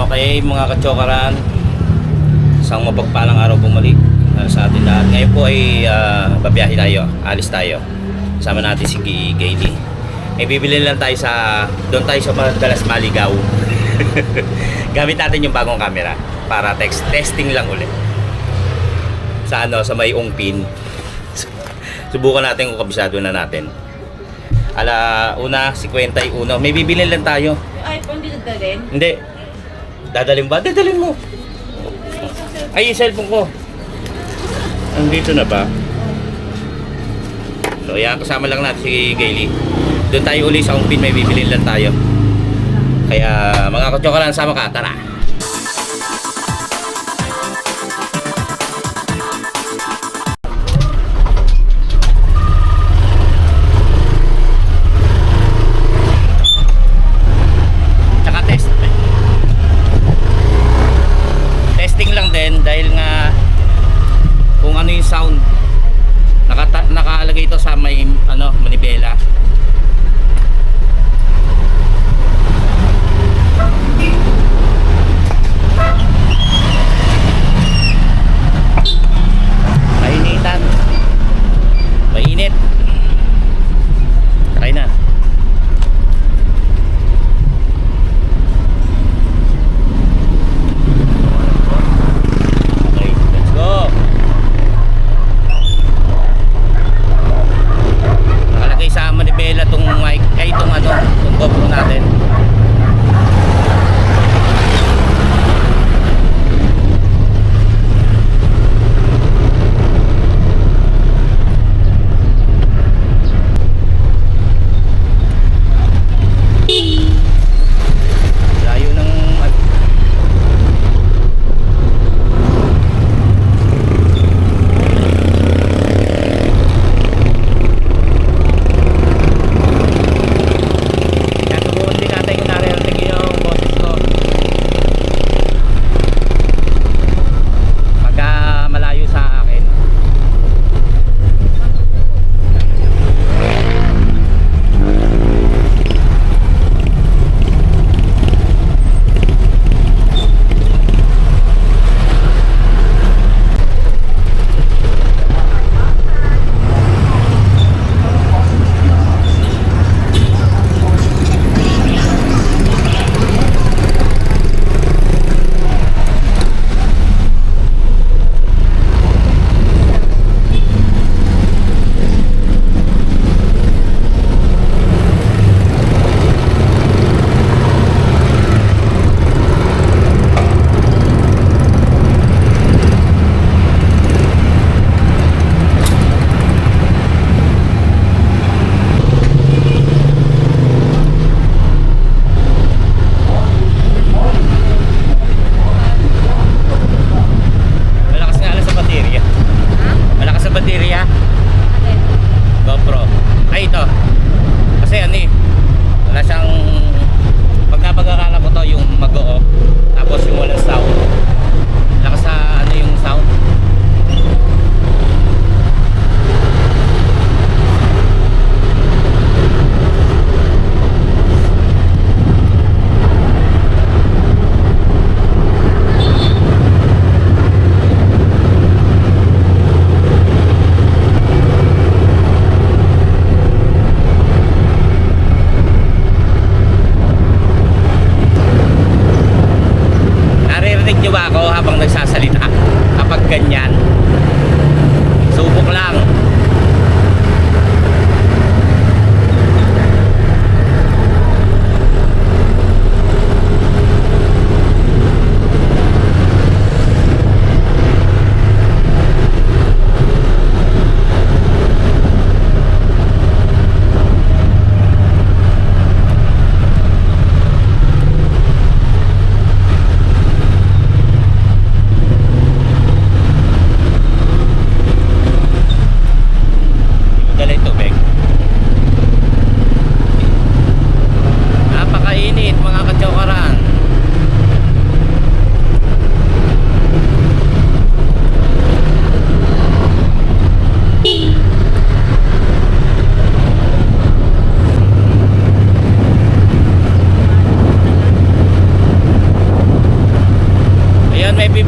Okay mga kachokaran, isang mapagpalang araw bumalik sa atin lahat. Ngayon po ay babiyahe tayo, alis tayo. Sama natin si Gaily. Bibili lang tayo doon tayo sa madalas maligaw. Gamit natin yung bagong camera para testing lang ulit. Sa may ungpin. Subukan natin kung kabisado na natin. Una, 51. May bibili lang tayo. iPhone dito dalhin? Hindi. Dadalhin ba? Dadalhin mo. Ay, yung cellphone ko. Andito na ba? So, yan. Kasama lang natin si Gaily. Doon tayo uli sa ungpin. May bibilin lang tayo. Kaya, mga kachokaran, sama ka. Tara! Testing lang din dahil nga kung ano yung sound nakalagay ito sa may manibela. Kainitan, mainit. Try na.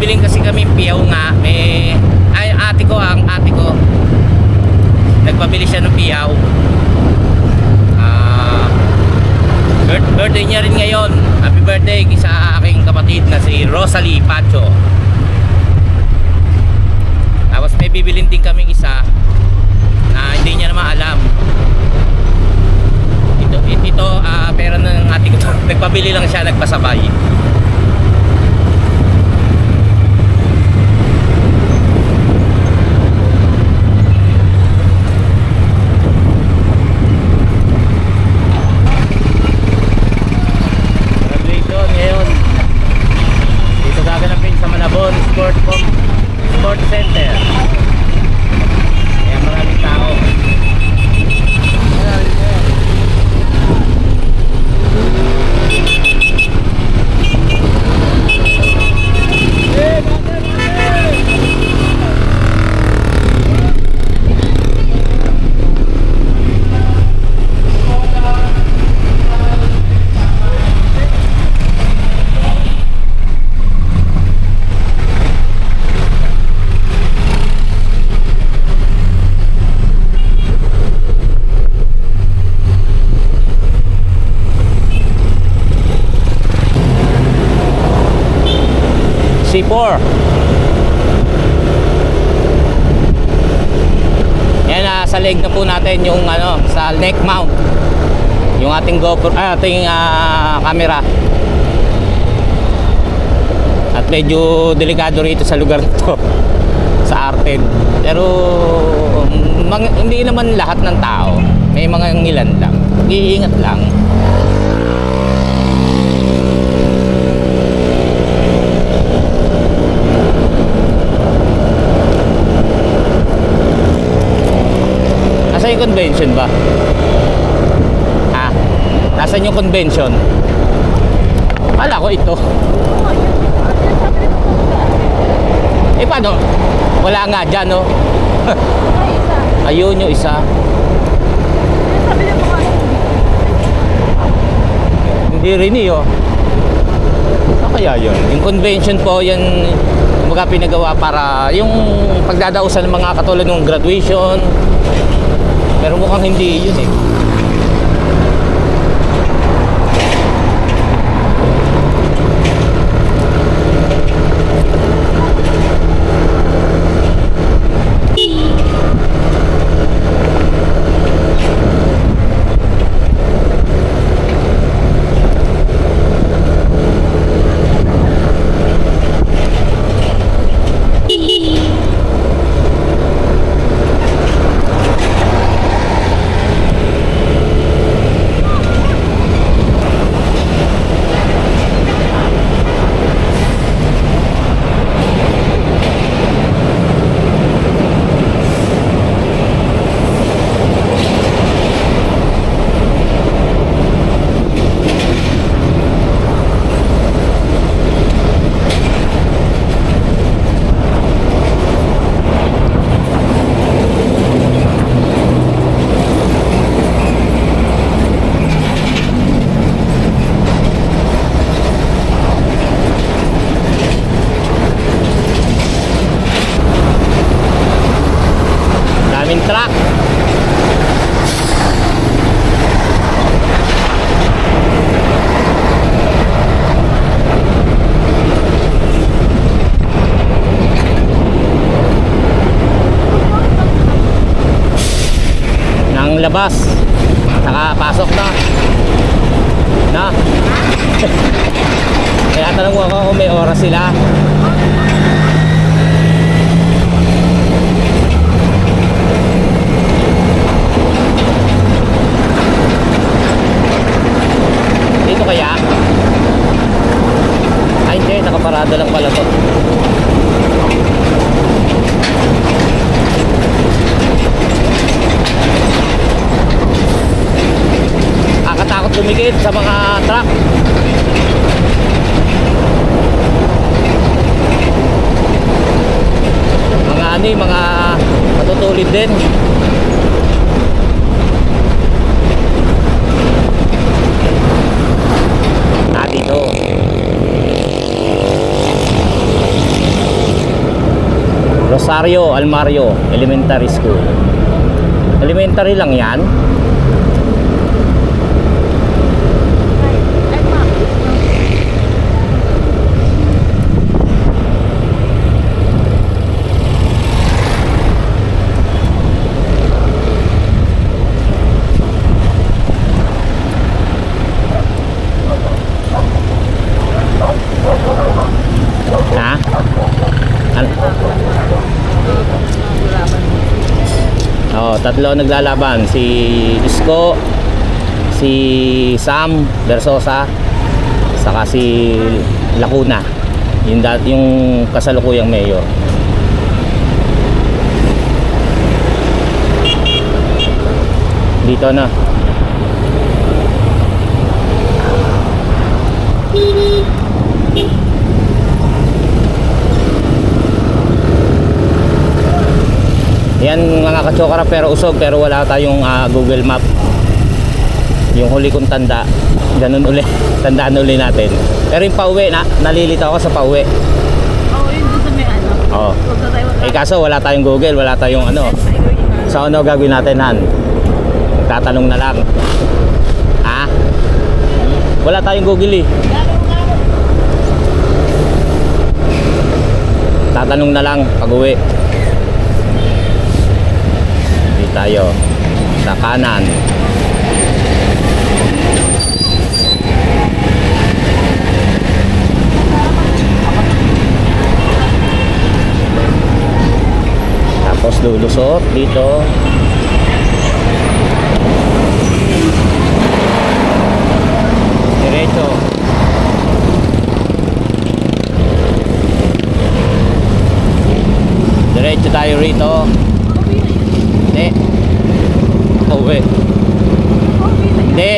bibiling kasi kami piyaw nga. Ay, ang ate ko. Nagpabili siya ng piyaw. Birthday niya rin ngayon. Happy birthday sa aking kapatid na si Rosalie Pacho. Tapos may bibilin din kaming isa na hindi niya naman alam. Ito pera ng ate ko to. Nagpabili lang siya, nagpasabay. Sport Center. Kaya maraming tao. C4. Yan, sa leg na po natin yung sa neck mount yung ating GoPro, ating camera. At medyo delikado rito sa lugar nito sa Arten. Pero hindi naman lahat ng tao, may mga ilan lang, iingat lang. Nasa yung convention ba? Nasaan yung convention? Kala ko ito. Paano? Wala nga dyan, no? Ayun yung isa. Hindi rin iyo. Kaya yun. Yung convention po, yan mga pinagawa para yung pagdadausan ng mga katulad ng graduation. Pero mukhang hindi yun eh. Truck. Nang labas. Saka pasok na. Kaya tanong ko kung may oras sila. Dito kaya? Ay hindi, nakaparada lang pala to. Nakakatakot tumikit sa mga truck. Mga matutulid din. Dito Rosario Almario Elementary School. Elementary lang yan. Ha? Oh, tatlo naglalaban, si Isko, si Sam Versosa, saka si Lacuna. Yung kasalukuyang mayor. Dito na. Yan mga katsokara, pero usog, pero wala tayong Google Map. Yung huli kong tanda, ganun uli, tandaan uli natin. Pero yung pauwi, nalilito ako sa pauwi. Oo, yun doon sa may ano. Oo. Huwag na tayo Kaso wala tayong Google, wala tayong ano. So ano gagawin natin, Han? Tatanong na lang. Ha? Wala tayong Google eh. Tatanong na lang pag uwi. Dito tayo sa kanan. Tapos lulusot dito. Diretso. Diretso tayo rito. Hindi. Pauwi. Hindi.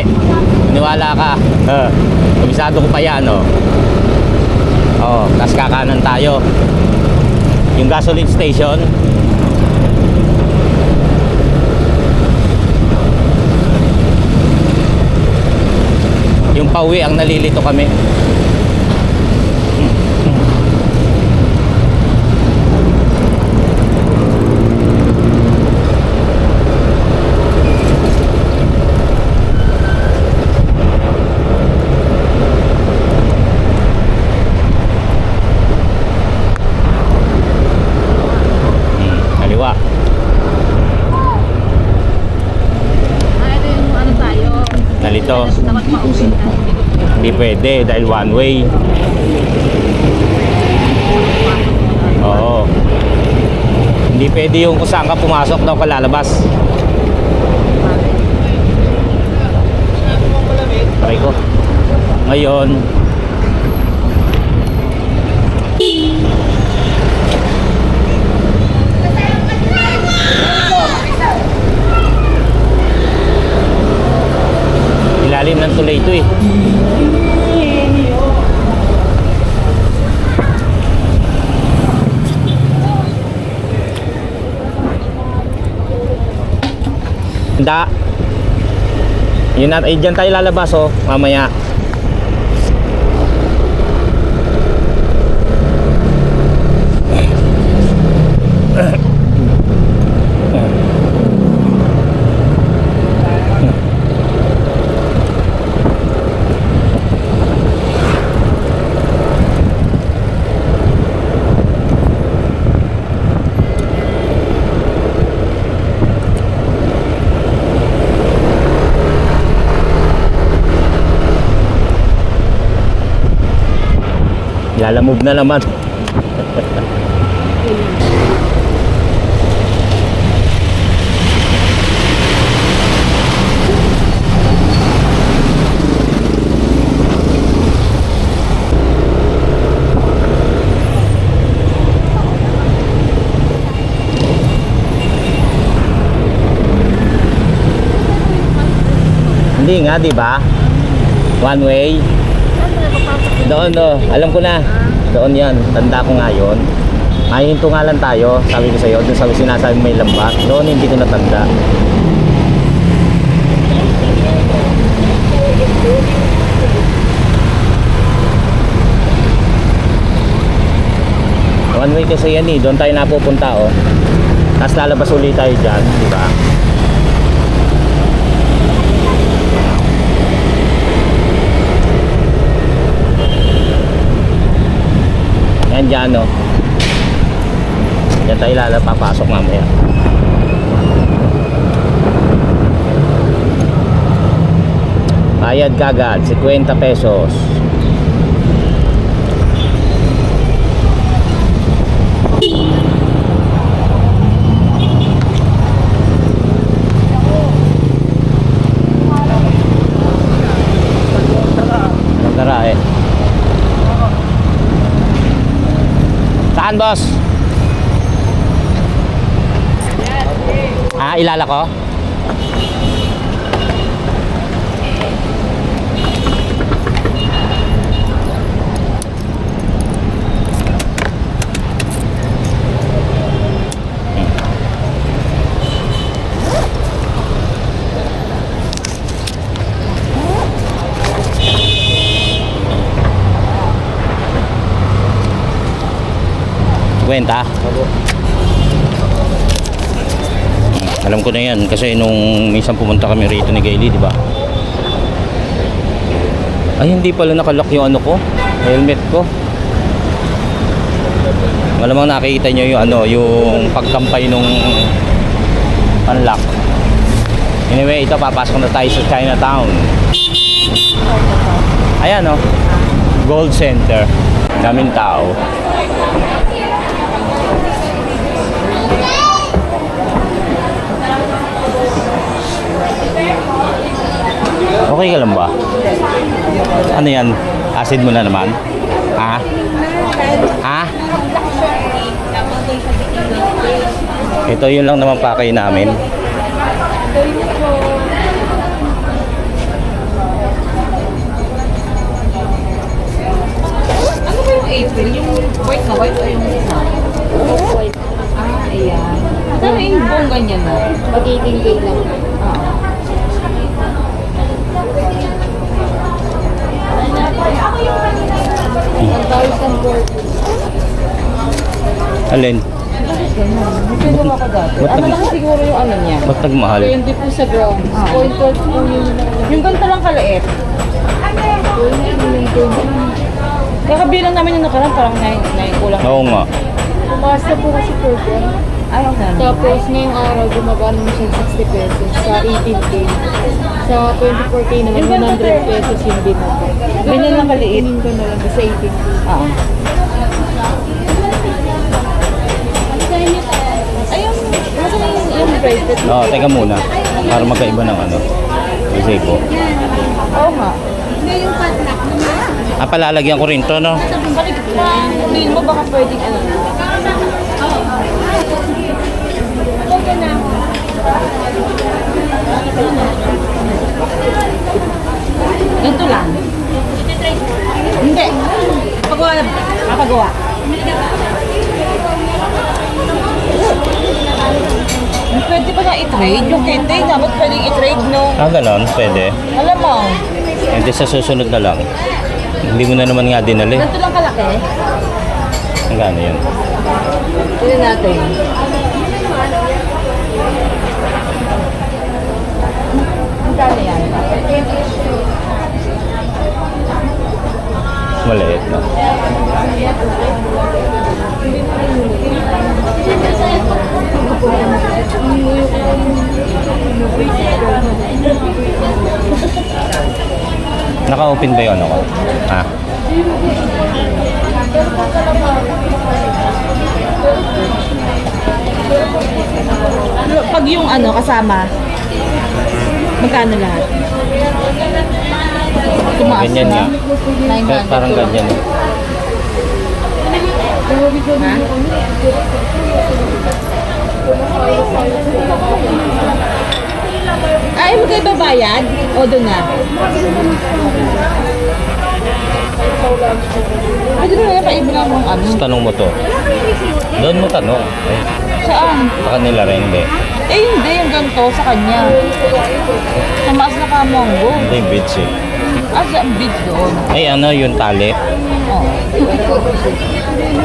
Maniwala ka. Kabisado ko pa yan, oh. Oh, tas kakanan tayo. Yung gasoline station. Yung pauwi ang nalilito kami. Kaliwa. ito yung ano tayo. Nalito. Dapat mausin na. Hindi pwede dahil one way. Oo. Hindi pwede yung kung saan ka pumasok daw ka lalabas. Aray ko. Ngayon, ilalim ng tulay ito eh. Handa. Yun at dyan tayo lalabas, oh, mamaya. Lalamove na naman. Hindi nga, di ba? One way. Doon, no. Alam ko na. Doon yan. Tanda ko nga yun. Mahinto nga lang tayo. Sabi ko sa'yo. Doon sabi sinasabi may lambat. Doon hindi ko natanda. One way highway kasi yan eh. Doon tayo napupunta oh. Tapos lalabas ulit tayo dyan, di ba? Yan dyan oh. Yan tayo papasok mamaya. Bayad kagad, 50 pesos. Anong tara eh? Saan boss? Ah, Ilala ko? Kwenta? Alam ko na yan kasi nung minsan pumunta kami rito ni Gailey, di ba? Ay, hindi pala nakalock yung ano ko, helmet ko. Malamang nakikita nyo yung ano, yung pagkampay nung unlock. Anyway, ito papasok na tayo sa Chinatown. Ayan oh, Gold Center. Daming tao. Okay ka lang ba? Ano yan? Acid mo na naman? Ha? Ha? Ito yun lang naman pakay namin. Ano ba yung April? Yung white na white o yung isa? White. Ah, ayan. Ano yung buong ganyan na? Magiging gay lang. Alin? Pwede mo ako dati. Ba't Ano nag- lang siguro yung ano niya? Ba't nagmahal? 20 po sa grams. 0.12 po yung ganito lang kaliit. Kakabilang namin yung nakaraan, parang 9 kulang. Oo nga. Tumaas na po kasi per gram. Ay, okay. Tapos ngayong araw, gumagano mo siya 60 pesos sa 18K. Sa 24K naman, 100 pesos yung binago. Ganyan lang kaliit. Ganyan ko na lang sa 18K. Ah. Ayun, masama yung bracelet. Oo, teka muna. Para magkaiba ng ano. Kasi po. Oo nga. Yung padlock naman. Ah, palalagyan ko rin to, no? Balik na. Hindi mo baka pwedeng ano. Ganito lang. Hindi. Papagawa na. Papagawa. Pwede ba na i-trade? Yung kente, dapat pwedeng i-trade, no? Ah, ganon. Pwede. Alam mo, Hindi sa susunod na lang. Hindi mo na naman nga dinali. ganito lang kalaki. Ang gano yun? Pwede natin. Ang gano yan? Maliit na. Naka-open ba yun ako? Ah. Pag yung ano, kasama, magkano lahat? Tumaas Ganyan na. nga. 900. Parang ganyan. Ha? Ay, magkaibabayad? O doon na? Pwede mo na paibilang mong ano? Tapos tanong mo to. Doon mo tanong. Eh, Saan? sa kanila rin, hindi. Eh, hindi. Yung ganito sa kanya. Tumaas na kamonggo. Hindi, beach eh. Ah, sa beach doon. Ay, ano, yung tali. Oo.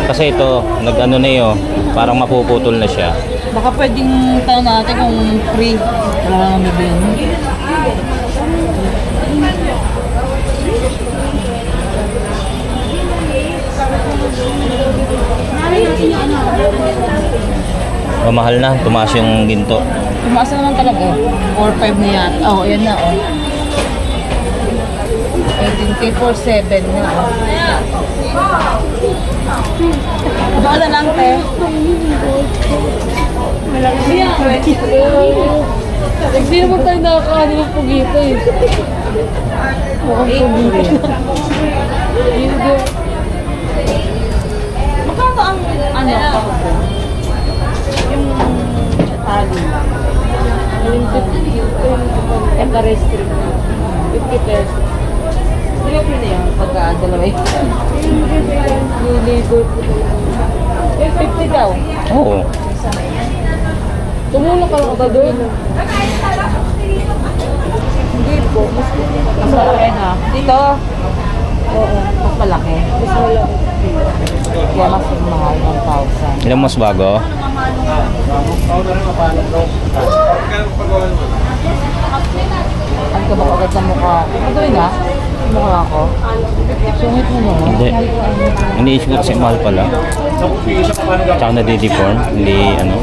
Kasi ito, nag-ano na yun, parang mapuputol na siya. Baka pwedeng tanong natin kung free. Wala lang bibili. Mamahal na, tumaas yung ginto. Tumaas na naman talaga. 4-5 na yan. Oh, ayan na oh. 18K for 7 na oh. Baka na lang, te. Hindi naman tayo nakakaano ng pugito eh. Mukhang pugito. Magkano ang ano? Yung tali. Yung 50. Eka restring. 50 pesos. Hindi ko na yan pagka-dalawa eh. Nilibot ko. 50 daw. Oo. Tumulong ka lang ba doon? Hindi po. Mas malaki na. Dito? Oo. Mas malaki. Mas wala. Kaya mas mahal 1,000. Ilang mas bago? Ang kabak agad sa mukha. Pagawin na? Yung mukha ko. Sungit mo naman. Hindi. Iniisip ko kasi mahal pala. Tsaka nadideform. Hindi ano.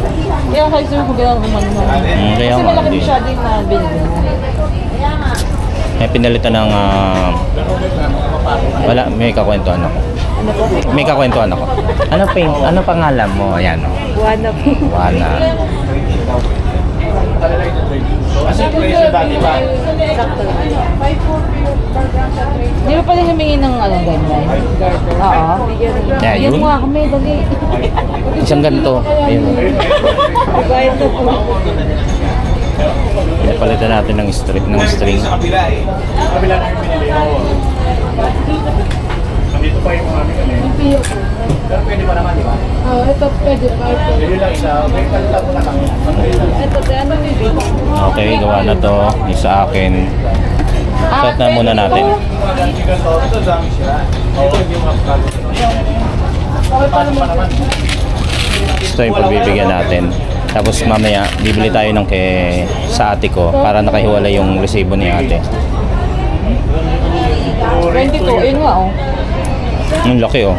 Kaya kayo sa'yo kung gano'n umano mo. Kaya Kasi nga. malaki Hindi. masyado yung nabili mo. Kaya pinalitan ng... wala, may kakwentuhan ako. Ano po? May kakwentuhan ako. Ano pangalan mo? Ayan o. Wala po. Wala. Sakto lang. Di ba pala humingi ng ano, ganyan? Oo. Yeah, Yan yun. mo nga kami, dali. Isang ganito. Ayun. Bayad na po. Pinapalitan natin ng string. Sa kabila eh. Sa kabila na yung pinili mo. Nandito pa yung mga ano eh. Piyo po. Pero pwede pa naman, di ba? Ito pwede pa. Pwede lang isa. May kalita ko na lang. Ito, ano bibig? Okay, gawa na to. Yung sa akin. Start na muna natin. Yung mga ganchigan to, ito dami sila. Oo, hindi yung mga pagkakas. Paano pa naman? Ito yung pagbibigyan natin. Tapos mamaya, bibili tayo ng sa ate ko para nakahiwala yung resibo ni ate. 22, yun nga oh. Ang laki oh.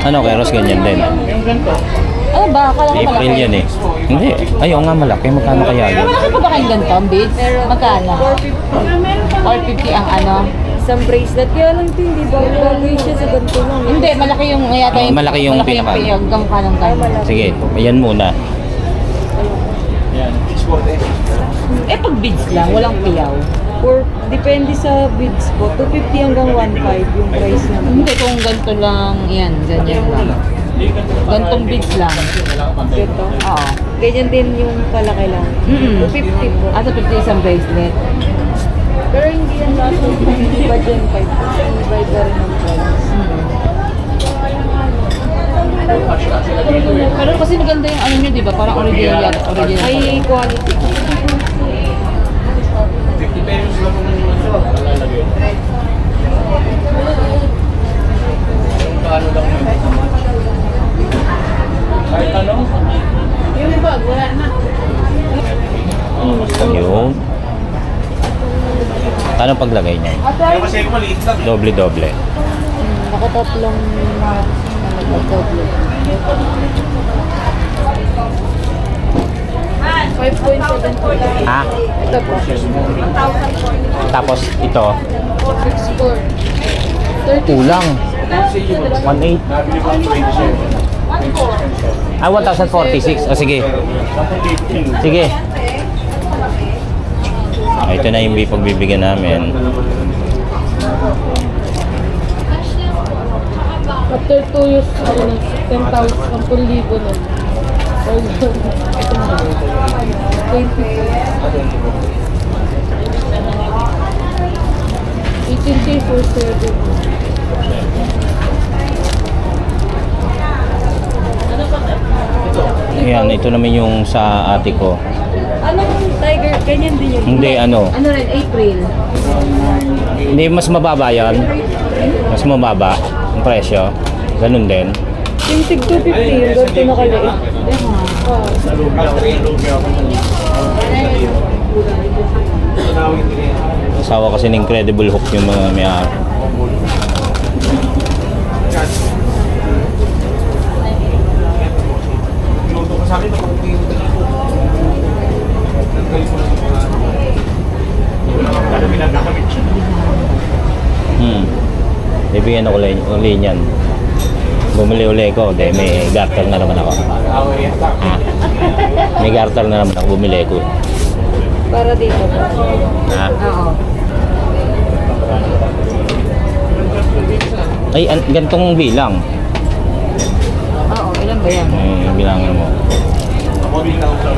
Ano, kay Ross ganyan din. Yung ganito. Ano ba? Akala ko April malaki. yan eh. Hindi. Ayaw nga malaki. Magkano kaya Pero yun? malaki pa ba kayong ganito, ang beads? Magkano? 450 ang ano? Isang bracelet. Kaya lang ito, hindi ba? Bagay siya sa ganito lang. Hindi, malaki yung yata yung Malaki yung pinaka- hanggang kanang kanang. Sige, ayan muna. Yan. Sport eh. Eh pag beads lang, walang piyaw. Or, depende sa bids po. 250 hanggang 1.5 yung price naman. Hindi kung ganito lang, yan, ganyan lang. Gantong beads lang. Ito. Oo. Ganyan din yung kalaki lang. 250 po. At 50 isang bracelet. Pero hindi yan lahat ng iba dyan 5. Iba iba rin ang price. Pero kasi maganda yung ano nyo, di ba? Parang original yan. Original. High quality. 50 pesos lang naman ito. Lalagay. Paano lang yun? Kahit ano? Yung bag, wala na. Yun. Paano paglagay niya? Kasi maliit lang eh. Doble-doble. Nakatatlong doble. 5.7. Ah, Ito po. tapos ito, 64. 30. kulang. 1.8. Nabili ko ang 27. Ah, 1,046. O sige. Sige. Ah, ito na yung pagbibigyan namin. After 2 years, ano na, 10,000, 10,000 na. Or, ito na. 20. 18K for 7. Ayan, ito naman yung sa ate ko. Anong tiger? Ganyan din yun. Hindi, ano. Ano rin, April. Hindi, mas mababa yan. Mas mababa ang presyo. Ganun din. Yung tig 250, yung ganito nakaliit. Oo. Asawa kasi ng Incredible Hulk yung mga may-ari. Luto ko sa akin, ako pinagagamit siya. Bibigyan ako uli niyan. Bumili uli ko, dahil may garter na naman ako. May garter na naman ako, bumili ko. Para dito ba? Ha? Oo. Ay, gantong bilang. Oo, ilan ba yan? Bilangan mo. Ako din ako sa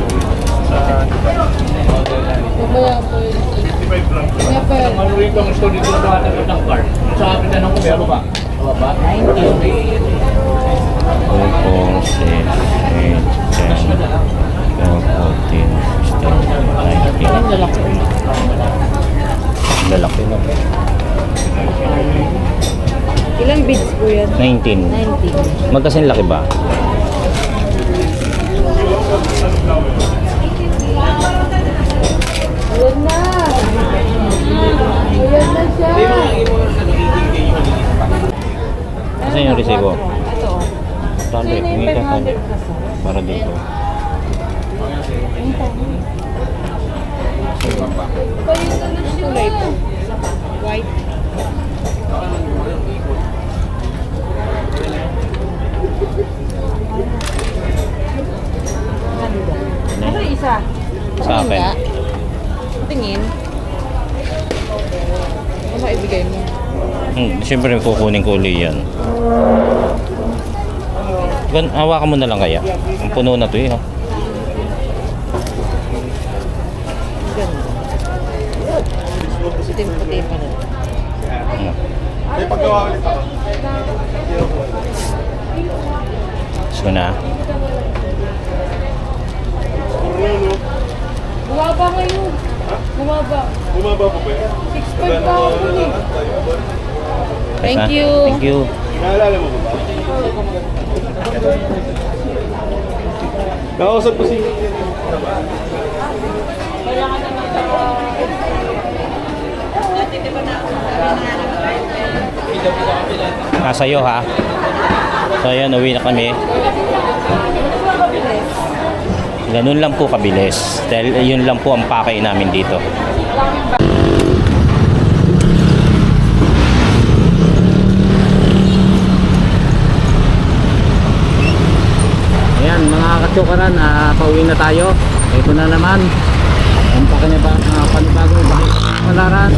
Mamaya po yun. 55 lang. Kaya pa yun. Ano rin ang store dito na ng car? Sa akin na nung meron ba? Ba? 90. 2, 4, 6, 8, 10, 12, 14, 16, 19. Ang lalaki. Lalaki na. Ilang beads po yan? 19. 90. Magkasin laki ba? Ayan na. Ayan na siya. Kasi yung resibo? Ito. Tali, hindi ka tali. Para dito. Kulay po. White. Ano isa? Sa akin. Tingin. Ano maibigay mo? Siyempre kukunin ko uli yan. Hawakan mo na lang kaya. Ang puno na to eh. Oh. Puti pa rin. Ano? May paggawa ulit ako. Gusto na. Bumaba ngayon. Bumaba. Bumaba po ba yan? 6.5 pa ako eh. Thank Ha? you. Thank you. Naalala mo ba? Nakausap ko si Nasa iyo ha. So ayan, uwi na kami. Ganun lang po kabilis. Dahil yun lang po ang pakay namin dito. Ayan mga katsukaran, pauwi na tayo. Ito na naman ang panibagong bakit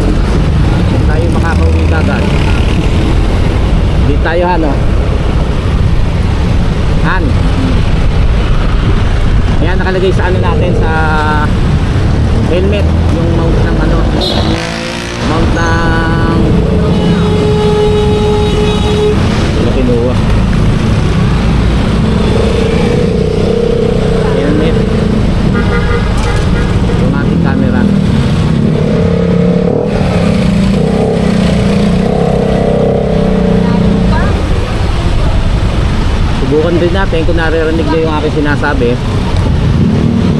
tayo makakauwi agad. Di tayo ano Han. Ayan, nakalagay sa ano natin sa helmet yung mount ng ano, mount ng kinuha helmet, automatic camera. Subukan din natin kung naririnig niyo yung aking sinasabi.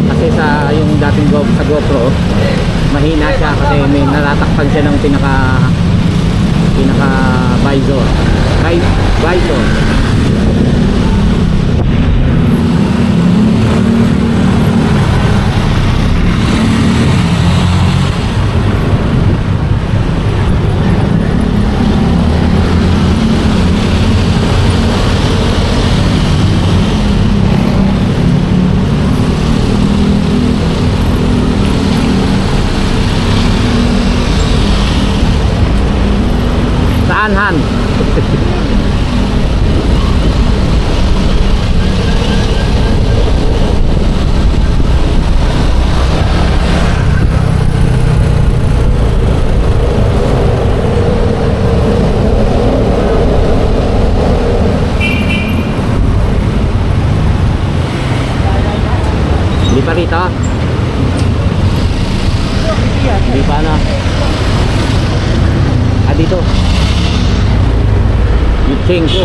Kasi sa yung dating sa GoPro, mahina siya kasi may natatakpan siya ng pinaka visor. Visor. Saan Han? Hindi pa rito? Chenko.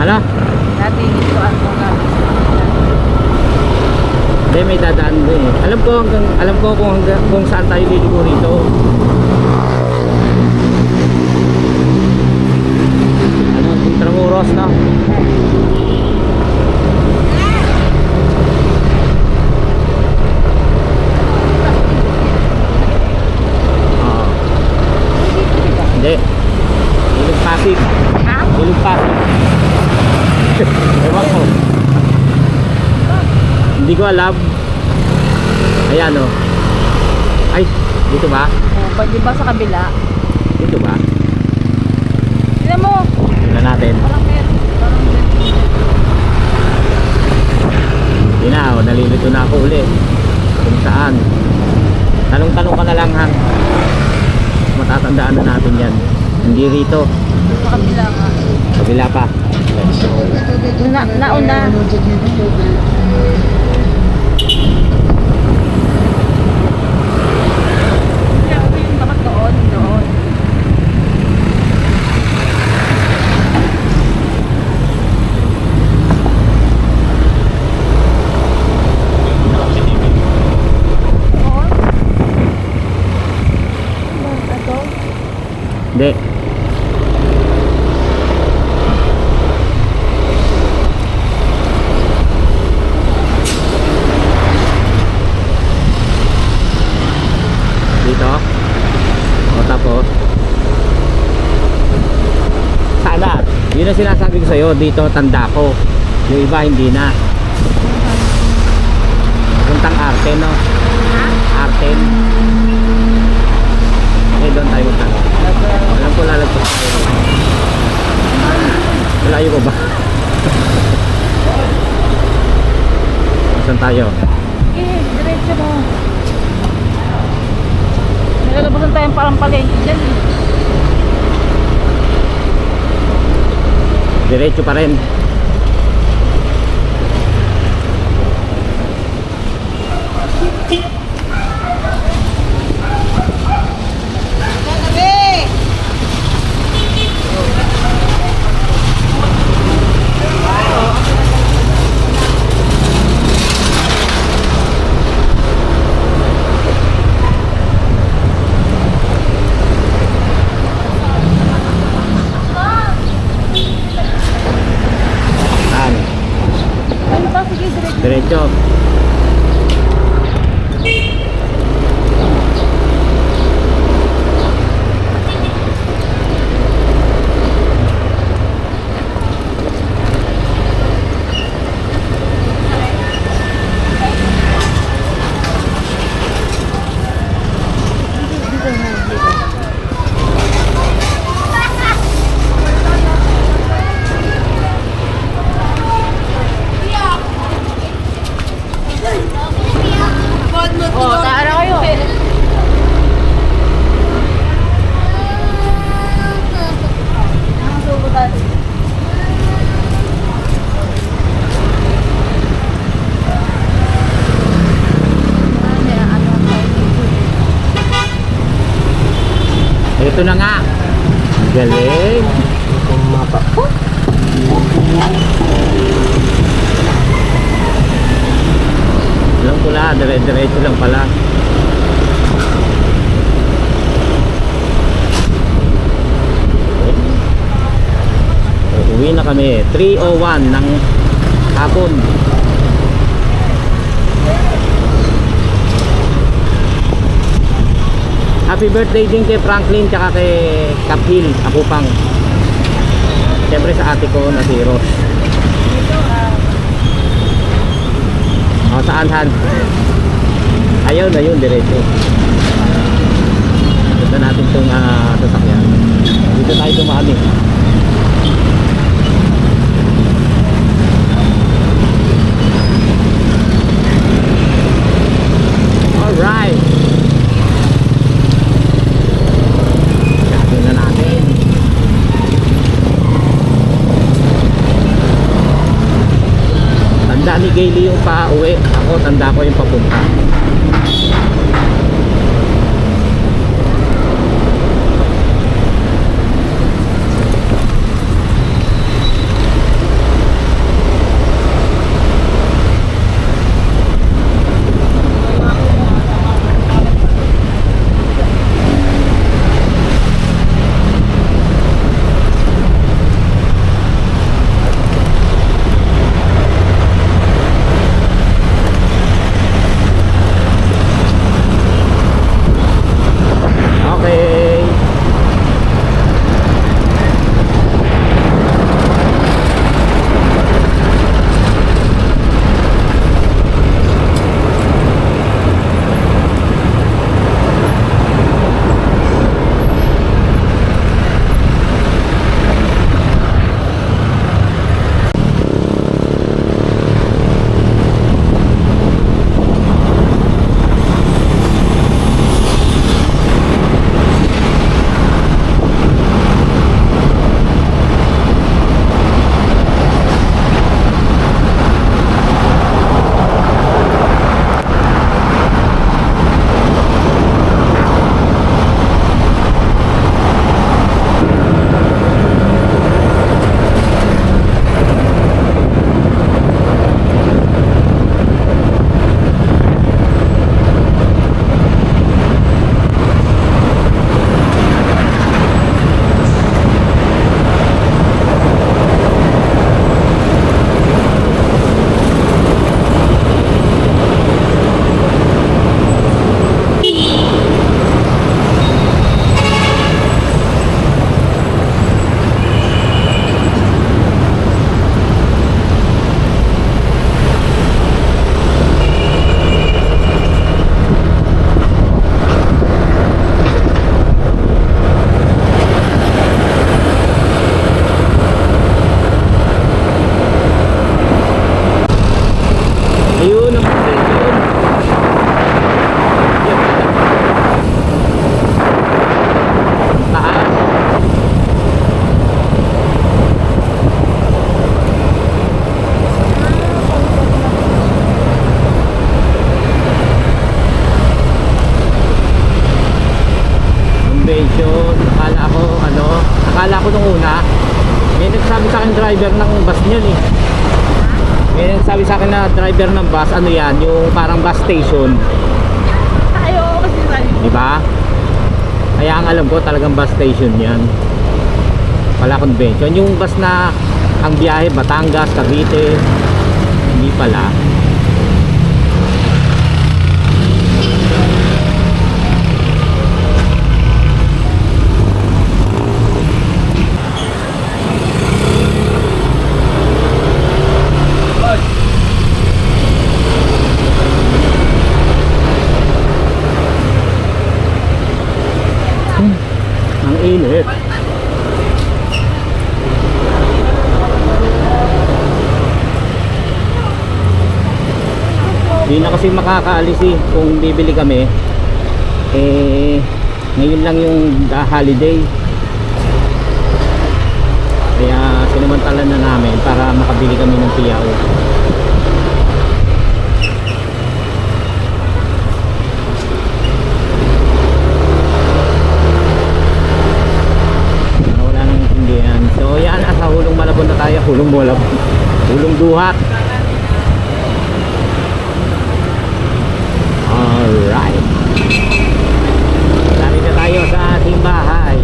Ano? Dati dito ako namin. Hindi, may dadaan doon eh. Alam ko kung saan tayo liligo rito. Ano, Intramuros, no? Oo. Hindi. Ilog Pasig. Ha? Ilog Pasig. Ewan ko. Hindi ko alam. Ayan o. Ay, dito ba? O, di ba sa kabila? Dito ba? Tignan mo. Tingnan natin. Parang meron. Hindi na, nalilito na ako uli. Kung saan. Tanong-tanong ka na lang ha. Matatandaan na natin yan. Hindi rito. Sa kabila nga. Kabila pa. Nauna. Dapat doon. Hindi. Dito. O tapos. Sana. Yun ang sinasabi ko sa'yo. Dito tanda ko. Yung iba hindi na. Puntang Arten, no? Arten. Okay, doon tayo magtanong. Alam ko lalagpas tayo. Malayo ko ba? Saan tayo? Diretso mo. Nilalabasan tayong parang palengke dyan. Diretso pa rin. Diretso. Ito na nga. Galing. Alam ko na, dire-diretso lang pala. Uwi na kami. 3:01 ng hapon. Happy birthday din kay Franklin tsaka kay Kaphil Akupang. Siyempre sa ate ko na si Ross. O, saan Han? Ayaw na yun, diretso. Punta natin itong sasakyan. Dito tayo dumaan eh. Alright. Gagawin na natin. Tanda ni Gayle yung pa-uwi. Ako, tanda ko yung papunta. driver ng bus niyan eh. May nagsabi sa akin na driver ng bus, ano yan, yung parang bus station. Ayaw kasi sali. Diba? Kaya ang alam ko talagang bus station yan. Pala convention. Yung bus na ang biyahe Batangas, Cavite, hindi pala. Ang init. Hindi na kasi makakaalis eh kung bibili kami. Eh ngayon lang yung holiday. Kaya sinamantala na namin para makabili kami ng piyaw. nasa Hulong Malabon na tayo. Hulong Malabon. Hulong Duhat. Alright. Dali na tayo sa ating bahay.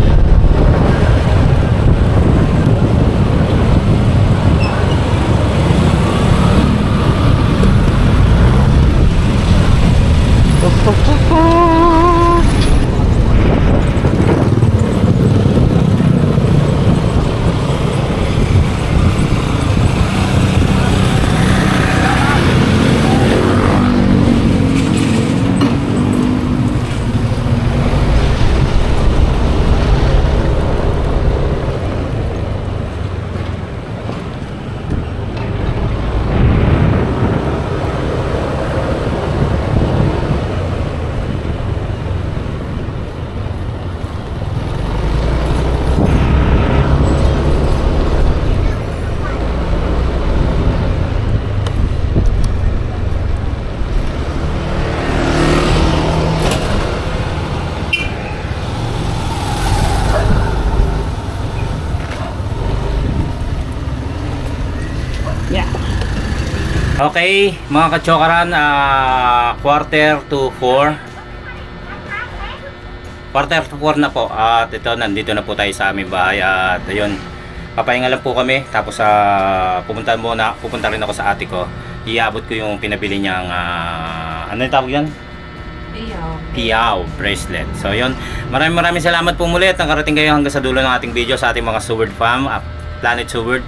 Okay, mga kachokaran, quarter to 4 na po. At ito, nandito na po tayo sa aming bahay. At ayun, papahinga lang po kami. Tapos pupunta rin ako sa ate ko. Iabot ko yung pinabili niyang ano yung tawag yan? Piyaw bracelet. So yun, maraming salamat po muli at nakarating kayo hanggang sa dulo ng ating video sa ating mga Seward fam, Planet Seward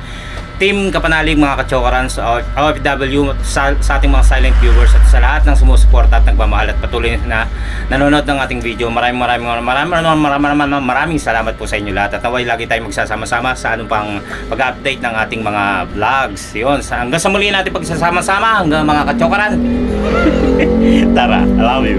Team Kapanalig, mga kachokaran, sa OFW, sa ating mga silent viewers at sa lahat ng sumusuporta at nagmamahal at patuloy na nanonood ng ating video. Maraming salamat po sa inyo lahat at naway lagi tayong magsasama-sama sa anong pang pag-update ng ating mga vlogs. Yun, hanggang sa muli natin pagsasama-sama hanggang mga kachokaran. Tara, I love you.